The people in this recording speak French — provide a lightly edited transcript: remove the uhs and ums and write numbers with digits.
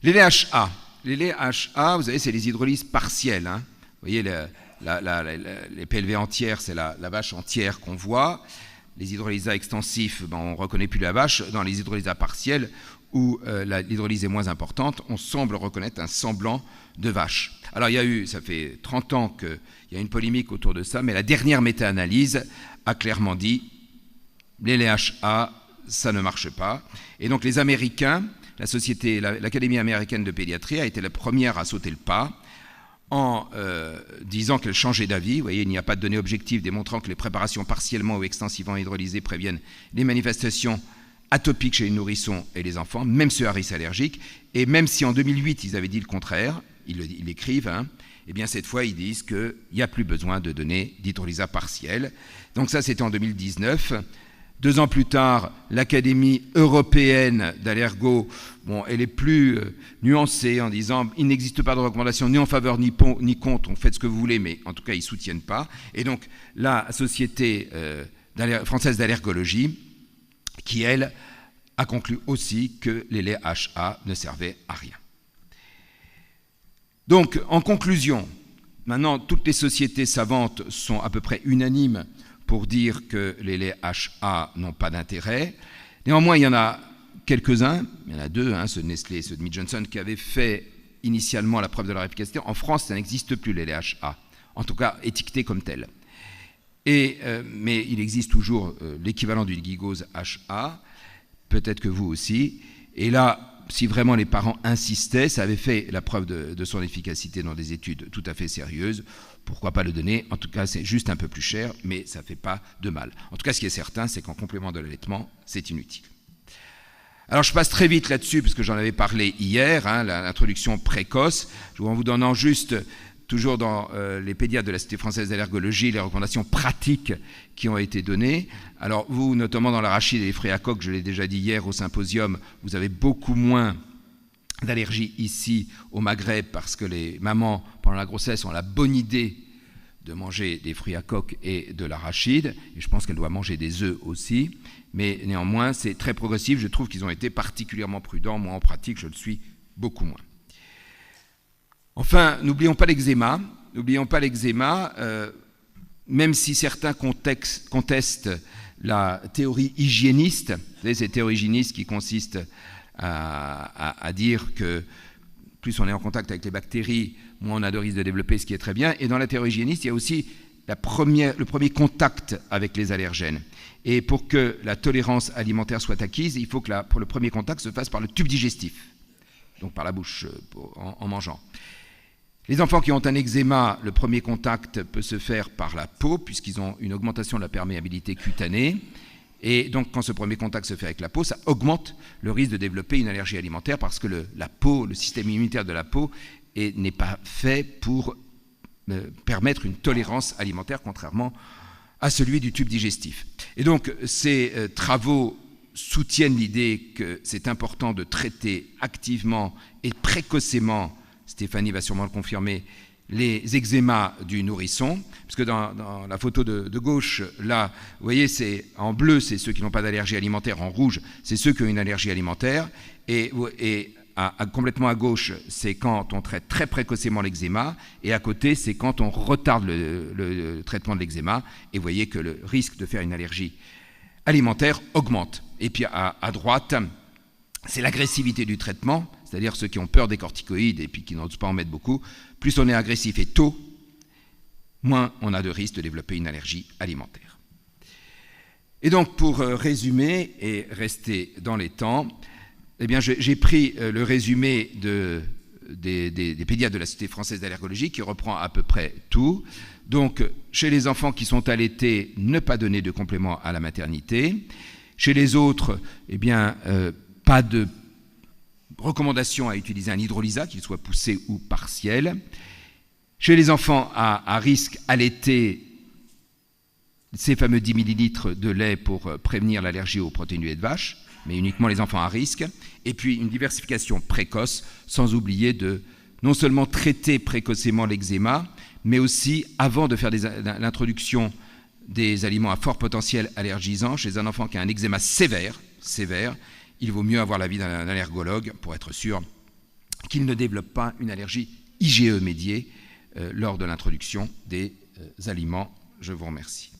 Les laits HA. Les laits HA, vous savez, c'est les hydrolyses partielles. Hein. Vous voyez, les PLV entières, c'est la vache entière qu'on voit. Les hydrolysats extensifs, on ne reconnaît plus la vache. Dans les hydrolysats partiels, où l'hydrolyse est moins importante, on semble reconnaître un semblant de vache. Alors, ça fait 30 ans qu'il y a une polémique autour de ça, mais la dernière méta-analyse a clairement dit les laits HA, ça ne marche pas. Et donc, les Américains, l'Académie américaine de pédiatrie a été la première à sauter le pas en disant qu'elle changeait d'avis. Vous voyez, il n'y a pas de données objectives démontrant que les préparations partiellement ou extensivement hydrolysées préviennent les manifestations atopiques chez les nourrissons et les enfants, même ceux à risque allergique. Et même si en 2008, ils avaient dit le contraire, ils l'écrivent, hein, eh bien cette fois, ils disent qu'il n'y a plus besoin de données d'hydrolysat partiel. Donc ça, c'était en 2019. 2 ans plus tard, l'Académie européenne d'allergo, elle est plus nuancée en disant il n'existe pas de recommandation ni en faveur ni contre, faites ce que vous voulez, mais en tout cas, ils ne soutiennent pas. Et donc, la Société française d'allergologie, qui, elle, a conclu aussi que les laits HA ne servaient à rien. Donc, en conclusion, maintenant, toutes les sociétés savantes sont à peu près unanimes pour dire que les laits HA n'ont pas d'intérêt. Néanmoins, il y en a quelques-uns, il y en a 2, hein, ceux de Nestlé et ceux de Mead Johnson, qui avaient fait initialement la preuve de leur efficacité. En France, ça n'existe plus, les laits HA, en tout cas étiquetés comme tels. Mais il existe toujours l'équivalent du Gigose HA, peut-être que vous aussi. Et là, si vraiment les parents insistaient, ça avait fait la preuve de son efficacité dans des études tout à fait sérieuses. Pourquoi pas le donner? En tout cas, c'est juste un peu plus cher, mais ça ne fait pas de mal. En tout cas, ce qui est certain, c'est qu'en complément de l'allaitement, c'est inutile. Alors, je passe très vite là-dessus, parce que j'en avais parlé hier, hein, l'introduction précoce, en vous donnant juste, toujours dans les pédiatres de la Société française d'allergologie, les recommandations pratiques qui ont été données. Alors, vous, notamment dans l'arachide et les fruits à coque, je l'ai déjà dit hier au symposium, vous avez beaucoup moins d'allergie ici au Maghreb parce que les mamans, pendant la grossesse, ont la bonne idée de manger des fruits à coque et de l'arachide, et je pense qu'elles doivent manger des œufs aussi, mais néanmoins, c'est très progressif. Je trouve qu'ils ont été particulièrement prudents. Moi, en pratique, je le suis beaucoup moins. Enfin, n'oublions pas l'eczéma. Même si certains contestent la théorie hygiéniste, vous savez, cette théorie hygiéniste qui consiste à dire que plus on est en contact avec les bactéries, moins on a de risque de développer, ce qui est très bien. Et dans la théorie hygiéniste, il y a aussi le premier contact avec les allergènes. Et pour que la tolérance alimentaire soit acquise, il faut que pour le premier contact se fasse par le tube digestif, donc par la bouche en mangeant. Les enfants qui ont un eczéma, le premier contact peut se faire par la peau, puisqu'ils ont une augmentation de la perméabilité cutanée. Et donc, quand ce premier contact se fait avec la peau, ça augmente le risque de développer une allergie alimentaire parce que la peau, le système immunitaire de la peau n'est pas fait pour permettre une tolérance alimentaire, contrairement à celui du tube digestif. Et donc, ces travaux soutiennent l'idée que c'est important de traiter activement et précocement, Stéphanie va sûrement le confirmer, les eczémas du nourrisson, parce que dans la photo de gauche, là, vous voyez, c'est en bleu, c'est ceux qui n'ont pas d'allergie alimentaire, en rouge, c'est ceux qui ont une allergie alimentaire, et complètement à gauche, c'est quand on traite très précocement l'eczéma, et à côté, c'est quand on retarde le traitement de l'eczéma, et vous voyez que le risque de faire une allergie alimentaire augmente. Et puis à droite, c'est l'agressivité du traitement, c'est-à-dire ceux qui ont peur des corticoïdes et puis qui n'osent pas en mettre beaucoup. Plus on est agressif et tôt, moins on a de risque de développer une allergie alimentaire. Et donc, pour résumer et rester dans les temps, eh bien, j'ai pris le résumé des pédiatres de la Société française d'allergologie qui reprend à peu près tout. Donc, chez les enfants qui sont allaités, ne pas donner de complément à la maternité. Chez les autres, eh bien, pas de recommandation à utiliser un hydrolysat, qu'il soit poussé ou partiel. Chez les enfants à risque allaités, ces fameux 10 ml de lait pour prévenir l'allergie aux protéines du lait de vache, mais uniquement les enfants à risque. Et puis une diversification précoce, sans oublier de non seulement traiter précocement l'eczéma, mais aussi avant de faire l'introduction des aliments à fort potentiel allergisant chez un enfant qui a un eczéma sévère, il vaut mieux avoir l'avis d'un allergologue pour être sûr qu'ils ne développent pas une allergie IgE médiée lors de l'introduction des aliments. Je vous remercie.